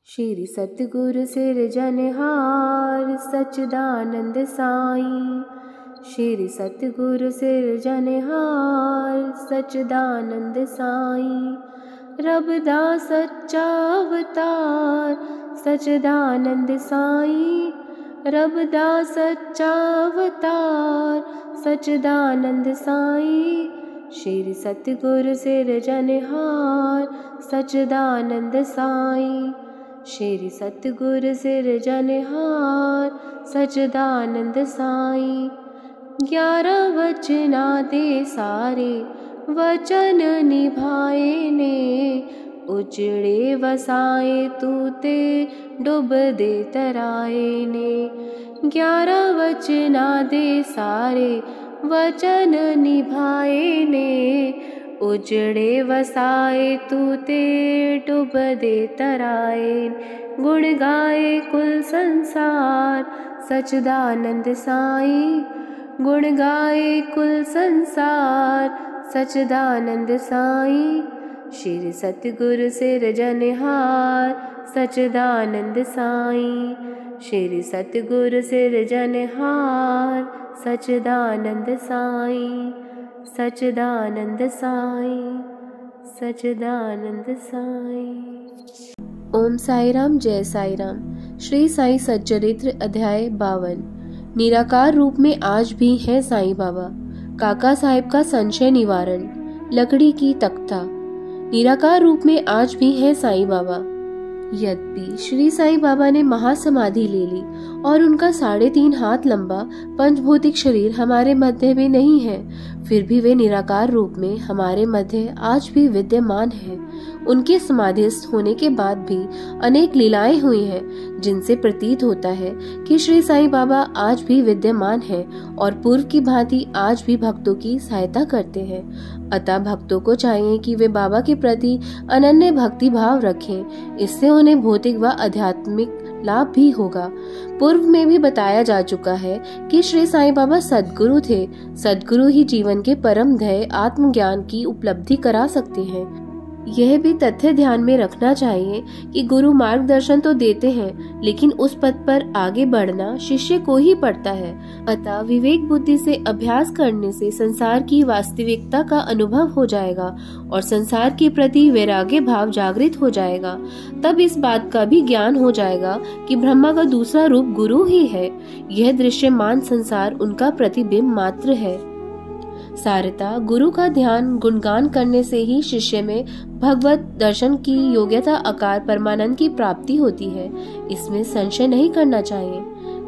श्री सतगुरु सिरजनहार सच्चिदानंद साईं। श्री सतगुरु सिरजनहार सच्चिदानंद साईं। रबदा सच्चा अवतार सच्चिदानंद साईं। रबदा सच्चा अवतार सच्चिदानंद साईं। श्री सतगुरु सिरजनहार सच्चिदानंद साईं। श्री सतगुरु सिरजनहार सच्चिदानंद साईं। 11 वचना दे सारे वचन निभाए ने। उजड़े वसाए तूते डुब दे तराए ने। 11 वचना दे सारे वचन निभाए ने। उजड़े वसाए तूते डुब दे तराए। गुण गाए कुल संसार सच्चिदानंद साईं। गुण गाए कुल संसार सच्चिदानंद साईं। श्री सतगुरु सिरजनहार सच्चिदानंद साईं। श्री सतगुरु सिरजनहार सच्चिदानंद साईं। सच्चिदानंद साईं। सच्चिदानंद साईं। ओम साई राम, जय साई राम। श्री साई सच्चरित्र अध्याय 52। निराकार रूप में आज भी है साईं बाबा। काका साहेब का संशय निवारण। लकड़ी की तख्ता। निराकार रूप में आज भी है साईं बाबा। यद्यपि श्री साईं बाबा ने महासमाधि ले ली और उनका 3.5 हाथ लंबा पंचभौतिक शरीर हमारे मध्य में नहीं है, फिर भी वे निराकार रूप में हमारे मध्य आज भी विद्यमान हैं। उनके समाधिस्थ होने के बाद भी अनेक लीलाएं हुई हैं, जिनसे प्रतीत होता है कि श्री साईं बाबा आज भी विद्यमान हैं और पूर्व की भांति आज भी भक्तों की सहायता करते हैं। अतः भक्तों को चाहिए कि वे बाबा के प्रति अनन्य भक्ति भाव रखें। इससे उन्हें भौतिक व आध्यात्मिक लाभ भी होगा। पूर्व में भी बताया जा चुका है कि श्री साईं बाबा सद्गुरु थे। सद्गुरु ही जीवन के परम ध्येय आत्मज्ञान की उपलब्धि करा सकते हैं। यह भी तथ्य ध्यान में रखना चाहिए कि गुरु मार्गदर्शन तो देते हैं, लेकिन उस पथ पर आगे बढ़ना शिष्य को ही पड़ता है। अतः विवेक बुद्धि से अभ्यास करने से संसार की वास्तविकता का अनुभव हो जाएगा और संसार के प्रति वैराग्य भाव जागृत हो जाएगा। तब इस बात का भी ज्ञान हो जाएगा कि ब्रह्मा का दूसरा रूप गुरु ही है। यह दृश्यमान संसार उनका प्रतिबिंब मात्र है। सारता गुरु का ध्यान गुणगान करने से ही शिष्य में भगवत दर्शन की योग्यता आकार परमानंद की प्राप्ति होती है। इसमें संशय नहीं करना चाहिए।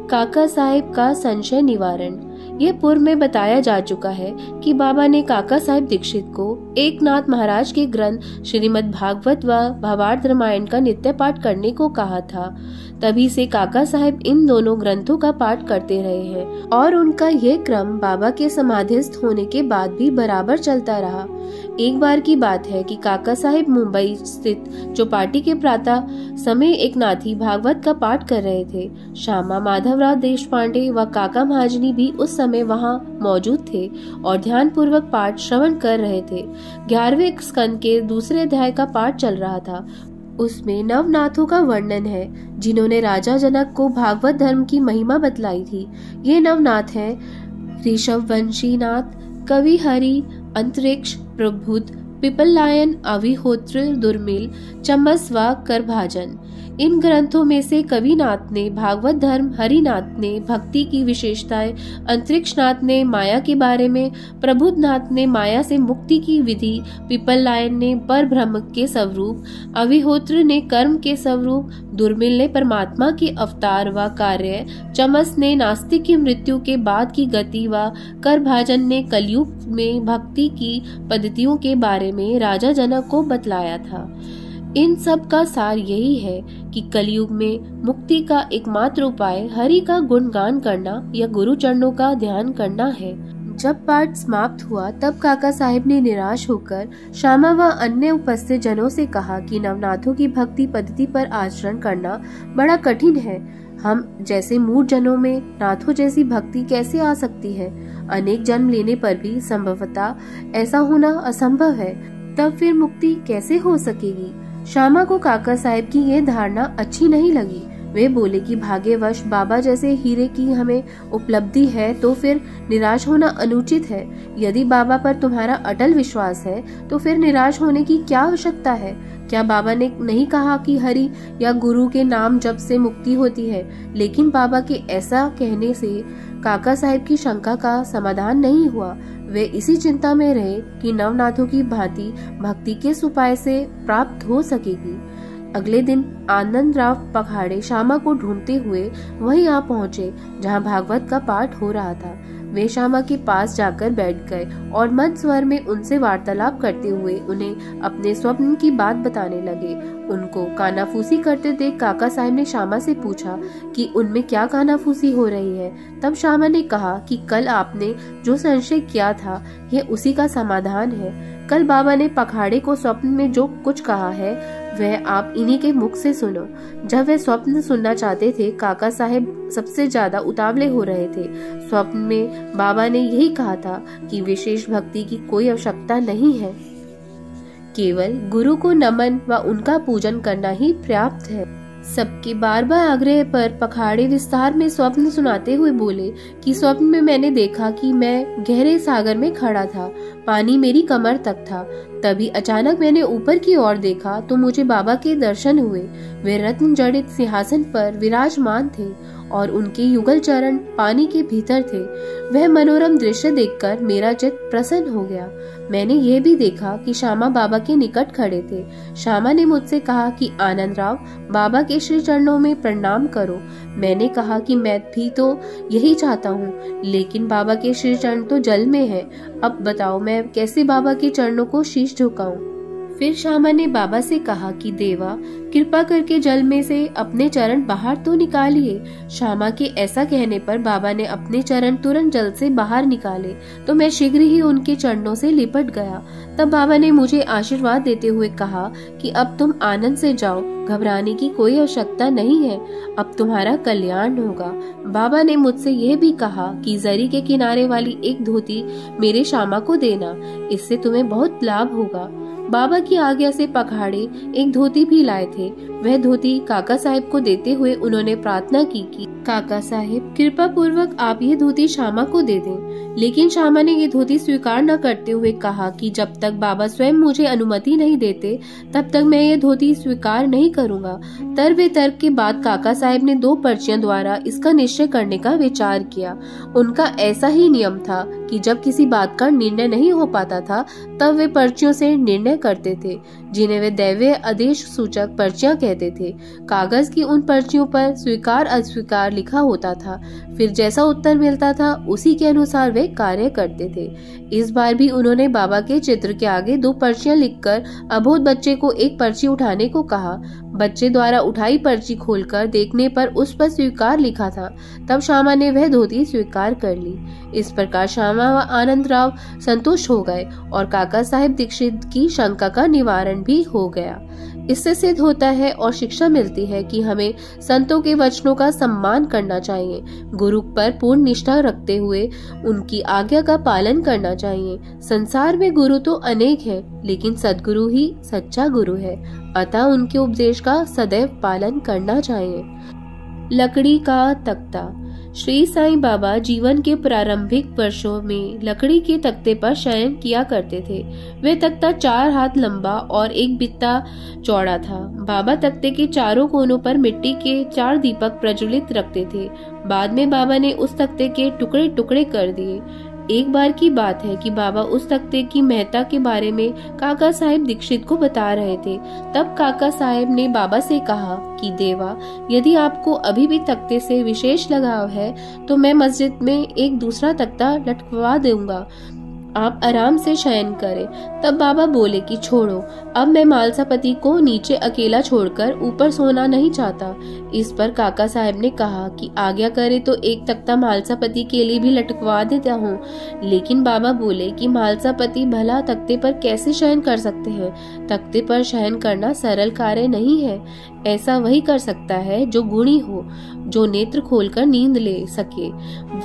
काका साहेब का संशय निवारण। यह पूर्व में बताया जा चुका है कि बाबा ने काका साहेब दीक्षित को एकनाथ महाराज के ग्रंथ श्रीमद् भागवत व भावार्थ रामायण का नित्य पाठ करने को कहा था। तभी से काका साहेब इन दोनों ग्रंथों का पाठ करते रहे हैं और उनका यह क्रम बाबा के समाधिस्थ होने के बाद भी बराबर चलता रहा। एक बार की बात है कि काका साहेब मुंबई स्थित चौपाटी के प्रातः समय एक नाथी भागवत का पाठ कर रहे थे। श्यामा माधवराव देशपांडे व काका महाजनी भी उस समय वहां मौजूद थे और ध्यान पूर्वक पाठ श्रवण कर रहे थे। 11वें स्कंद के दूसरे अध्याय का पाठ चल रहा था। उसमें नवनाथों का वर्णन है, जिन्होंने राजा जनक को भागवत धर्म की महिमा बतलाई थी। ये नवनाथ हैं ऋषभवंशी नाथ, कवि हरि, अंतरिक्ष, प्रबुद्ध, पिपलायन, अविहोत्र, दुर्मिल, चम्बस व करभाजन। इन ग्रंथों में से कविनाथ ने भागवत धर्म, हरिनाथ ने भक्ति की विशेषताएं, अंतरिक्षनाथ ने माया के बारे में, प्रबुद्धनाथ ने माया से मुक्ति की विधि, पिपलायन ने पर ब्रह्म के स्वरूप, अविहोत्र ने कर्म के स्वरूप, दुर्मिल ने परमात्मा के अवतार व कार्य, चमस ने नास्तिक की मृत्यु के बाद की गति व करभाजन ने कलयुग में भक्ति की पद्धतियों के बारे में राजा जनक को बतलाया था। इन सब का सार यही है कि कलयुग में मुक्ति का एकमात्र उपाय हरि का गुणगान करना या गुरु चरणों का ध्यान करना है। जब पाठ समाप्त हुआ तब काका साहिब ने निराश होकर श्यामा व अन्य उपस्थित जनों से कहा कि नवनाथों की भक्ति पद्धति पर आचरण करना बड़ा कठिन है। हम जैसे मूढ़ जनों में नाथों जैसी भक्ति कैसे आ सकती है? अनेक जन्म लेने पर भी संभवतः ऐसा होना असंभव है। तब फिर मुक्ति कैसे हो सकेगी? श्यामा को काका साहब की ये धारणा अच्छी नहीं लगी। वे बोले कि भाग्यवश बाबा जैसे हीरे की हमें उपलब्धि है तो फिर निराश होना अनुचित है। यदि बाबा पर तुम्हारा अटल विश्वास है तो फिर निराश होने की क्या आवश्यकता है? क्या बाबा ने नहीं कहा कि हरि या गुरु के नाम जप से मुक्ति होती है? लेकिन बाबा के ऐसा कहने से काका साहब की शंका का समाधान नहीं हुआ। वे इसी चिंता में रहे कि नवनाथों की भांति भक्ति के उपाय से प्राप्त हो सकेगी। अगले दिन आनंदराव पखाड़े श्यामा को ढूंढते हुए वहीं आ पहुंचे जहां भागवत का पाठ हो रहा था। वे श्यामा के पास जाकर बैठ गए और मध स्वर में उनसे वार्तालाप करते हुए उन्हें अपने स्वप्न की बात बताने लगे। उनको कानाफूसी करते देख काका साहब ने श्यामा से पूछा कि उनमें क्या कानाफूसी हो रही है। तब श्यामा ने कहा कि कल आपने जो संशय किया था यह उसी का समाधान है। कल बाबा ने पखाड़े को स्वप्न में जो कुछ कहा है वह आप इन्हीं के मुख से सुनो। जब वे स्वप्न सुनना चाहते थे काका साहब सबसे ज्यादा उतावले हो रहे थे। स्वप्न में बाबा ने यही कहा था कि विशेष भक्ति की कोई आवश्यकता नहीं है, केवल गुरु को नमन व उनका पूजन करना ही पर्याप्त है। सबके बार बार आग्रह पर पखाड़े विस्तार में स्वप्न सुनाते हुए बोले कि स्वप्न में मैंने देखा कि मैं गहरे सागर में खड़ा था, पानी मेरी कमर तक था। तभी अचानक मैंने ऊपर की ओर देखा तो मुझे बाबा के दर्शन हुए। वे रत्न जड़ित सिंहासन पर विराजमान थे और उनके युगल चरण पानी के भीतर थे। वह मनोरम दृश्य देखकर मेरा चित्त प्रसन्न हो गया। मैंने ये भी देखा कि श्यामा बाबा के निकट खड़े थे। श्यामा ने मुझसे कहा कि आनंदराव, बाबा के श्री चरणों में प्रणाम करो। मैंने कहा कि मैं भी तो यही चाहता हूँ, लेकिन बाबा के श्री चरण तो जल में है। अब बताओ मैं कैसे बाबा के चरणों को शीश झुकाऊं? फिर श्यामा ने बाबा से कहा कि देवा, कृपा करके जल में से अपने चरण बाहर तो निकालिए। श्यामा के ऐसा कहने पर बाबा ने अपने चरण तुरंत जल से बाहर निकाले तो मैं शीघ्र ही उनके चरणों से लिपट गया। तब बाबा ने मुझे आशीर्वाद देते हुए कहा कि अब तुम आनंद से जाओ, घबराने की कोई आवश्यकता नहीं है, अब तुम्हारा कल्याण होगा। बाबा ने मुझसे यह भी कहा कि जरी के किनारे वाली एक धोती मेरे श्यामा को देना, इससे तुम्हें बहुत लाभ होगा। बाबा की आज्ञा से पखाड़े एक धोती भी लाए थे। वह धोती काका साहब को देते हुए उन्होंने प्रार्थना की कि काका साहब, कृपा पूर्वक आप ये धोती श्यामा को दे दें। लेकिन श्यामा ने ये धोती स्वीकार न करते हुए कहा कि जब तक बाबा स्वयं मुझे अनुमति नहीं देते तब तक मैं ये धोती स्वीकार नहीं करूंगा। तर्क के बाद काका साहब ने 2 पर्चियों द्वारा इसका निश्चय करने का विचार किया। उनका ऐसा ही नियम था कि जब किसी बात का निर्णय नहीं हो पाता था तब वे पर्चियों से निर्णय करते थे, जिन्हें वे दैवीय आदेश सूचक पर्चियां कहते थे। कागज की उन पर्चियों पर स्वीकार अस्वीकार लिखा होता था। फिर जैसा उत्तर मिलता था उसी के अनुसार वे कार्य करते थे। इस बार भी उन्होंने बाबा के चित्र के आगे 2 पर्चियां लिखकर अबोध बच्चे को एक पर्ची उठाने को कहा। बच्चे द्वारा उठाई पर्ची खोलकर देखने पर उस पर स्वीकार लिखा था। तब श्यामा ने वह धोती स्वीकार कर ली। इस प्रकार श्यामा व आनंदराव संतुष्ट हो गए और काका साहब दीक्षित की शंका का निवारण भी हो गया। इससे सिद्ध होता है और शिक्षा मिलती है कि हमें संतों के वचनों का सम्मान करना चाहिए, गुरु पर पूर्ण निष्ठा रखते हुए उनकी आज्ञा का पालन करना चाहिए। संसार में गुरु तो अनेक हैं, लेकिन सद्गुरु ही सच्चा गुरु है, अतः उनके उपदेश का सदैव पालन करना चाहिए। लकड़ी का तख्ता। श्री साईं बाबा जीवन के प्रारंभिक वर्षों में लकड़ी के तख्ते पर शयन किया करते थे। वे तख्ता 4 हाथ लंबा और 1 बित्ता चौड़ा था। बाबा तख्ते के चारों कोनों पर मिट्टी के 4 दीपक प्रज्वलित रखते थे। बाद में बाबा ने उस तख्ते के टुकड़े टुकड़े कर दिए। एक बार की बात है कि बाबा उस तख्ते की महत्ता के बारे में काका साहब दीक्षित को बता रहे थे। तब काका साहब ने बाबा से कहा कि देवा, यदि आपको अभी भी तख्ते से विशेष लगाव है तो मैं मस्जिद में एक दूसरा तख्ता लटकवा दूंगा, आप आराम से शयन करें। तब बाबा बोले कि छोड़ो, अब मैं मालसापति को नीचे अकेला छोड़कर ऊपर सोना नहीं चाहता। इस पर काका साहब ने कहा कि आज्ञा करे तो एक तख्ता मालसापति के लिए भी लटकवा देता हूँ। लेकिन बाबा बोले कि मालसापति भला तख्ते पर कैसे शयन कर सकते हैं? तख्ते पर शयन करना सरल कार्य नहीं है। ऐसा वही कर सकता है जो गुणी हो, जो नेत्र खोलकर नींद ले सके,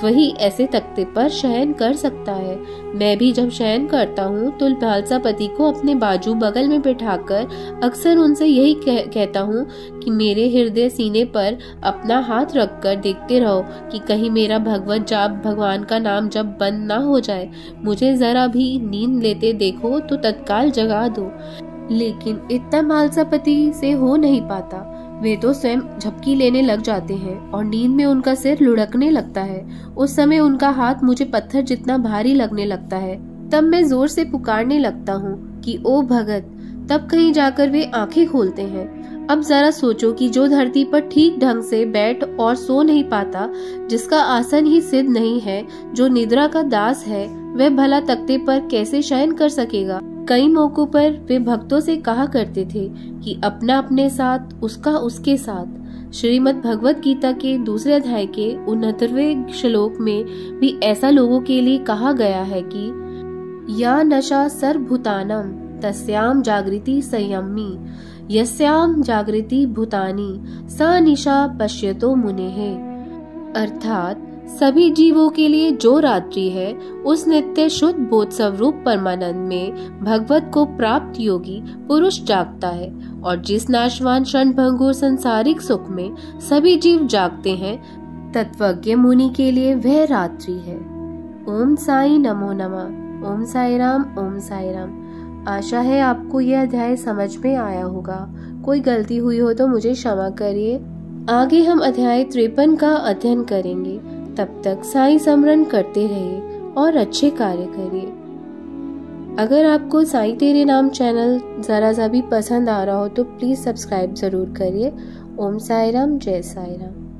वही ऐसे तख्ते पर शयन कर सकता है। मैं भी भी जब शयन करता हूँ तो भालसापति को अपने बाजू बगल में बिठाकर अक्सर उनसे यही कहता हूँ कि मेरे हृदय सीने पर अपना हाथ रखकर देखते रहो कि कहीं मेरा भगवत जाप भगवान का नाम जब बंद ना हो जाए। मुझे जरा भी नींद लेते देखो तो तत्काल जगा दो। लेकिन इतना भालसापति से हो नहीं पाता। वे तो स्वयं झपकी लेने लग जाते हैं और नींद में उनका सिर लुढ़कने लगता है। उस समय उनका हाथ मुझे पत्थर जितना भारी लगने लगता है। तब मैं जोर से पुकारने लगता हूँ कि ओ भगत। तब कहीं जाकर वे आंखें खोलते हैं। अब जरा सोचो कि जो धरती पर ठीक ढंग से बैठ और सो नहीं पाता, जिसका आसन ही सिद्ध नहीं है, जो निद्रा का दास है, वह भला तख्ते पर कैसे शयन कर सकेगा। कई मौकों पर वे भक्तों से कहा करते थे कि अपना अपने साथ, उसका उसके साथ। श्रीमद् भगवत गीता के दूसरे अध्याय के 69वें श्लोक में भी ऐसा लोगों के लिए कहा गया है कि या नशा सर्वभूतानां तस्याम जागृति संयमी यस्याम जागृति भूतानि सा निशा पश्यतो मुनेः। अर्थात सभी जीवों के लिए जो रात्रि है, उस नित्य शुद्ध बोध स्वरूप परमानंद में भगवत को प्राप्त योगी पुरुष जागता है, और जिस नाशवान क्षणभंगुर सांसारिक सुख में सभी जीव जागते हैं, तत्वज्ञ मुनि के लिए वह रात्रि है। ओम साई नमो नमः। ओम साई राम। ओम साई राम। आशा है आपको यह अध्याय समझ में आया होगा। कोई गलती हुई हो तो मुझे क्षमा करिए। आगे हम अध्याय 53 का अध्ययन करेंगे। तब तक साई स्मरण करते रहिए और अच्छे कार्य करिए। अगर आपको साई तेरे नाम चैनल जरा सा भी पसंद आ रहा हो तो प्लीज सब्सक्राइब जरूर करिए। ओम साई राम। जय साई राम।